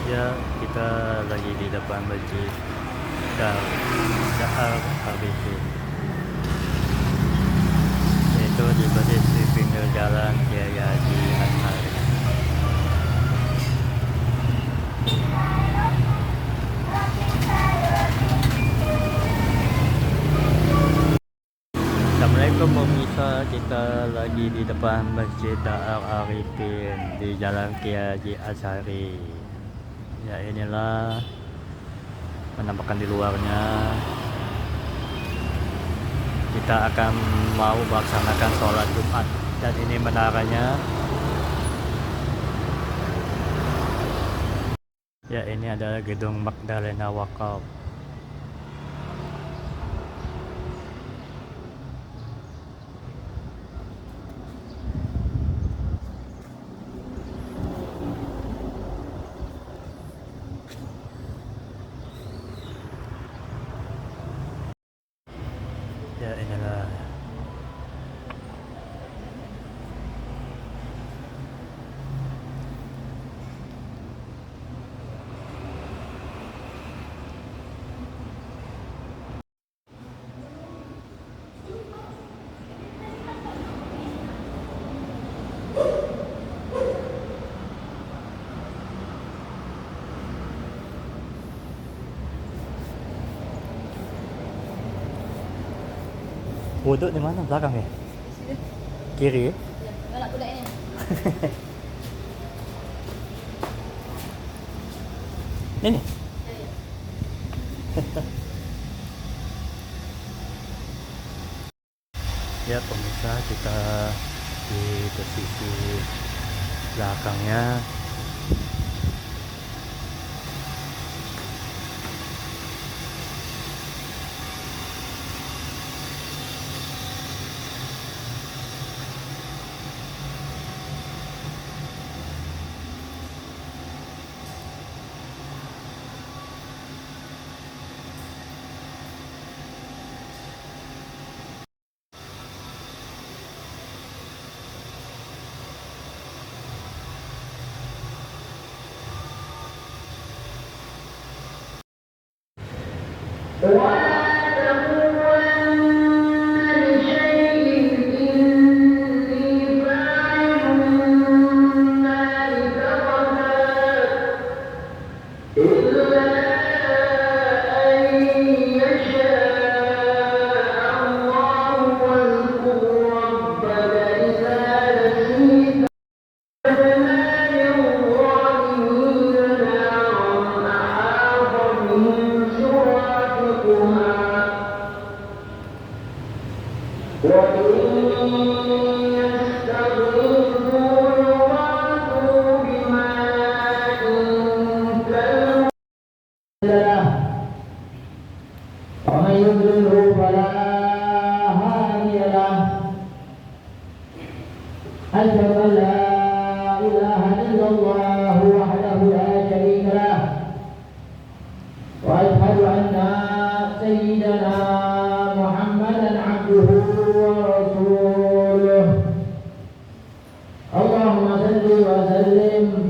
Ya, kita lagi di depan masjid Dahar Arifin, yaitu di posisi pinggir jalan Kiai Haji Ashari. Assalamualaikum pemirsa, kita lagi di depan Masjid Dahar Arifin di Jalan Kiai Haji Ashari. Ya, inilah penampakan di luarnya. Kita akan mau melaksanakan sholat Jumat, dan ini menaranya. Ya, ini adalah gedung Magdalena Wakaf. Ya, inilah. Wudhu di mana? Belakang ya? Kiri ya? Galak budak ini. Ini? Ya pemirsa, kita di posisi belakangnya. ومن يضلله فلا هادي له أشهد أن لا إله إلا الله وحده لا شريك له وأشهد أن سيدنا محمدا عبده ورسوله اللهم صل وسلم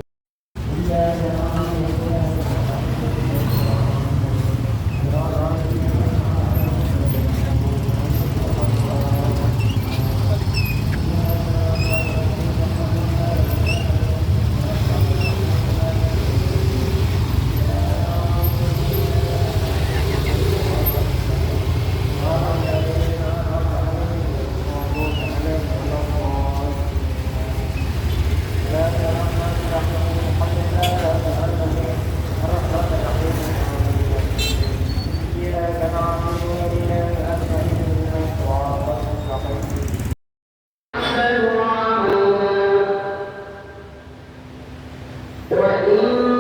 وإن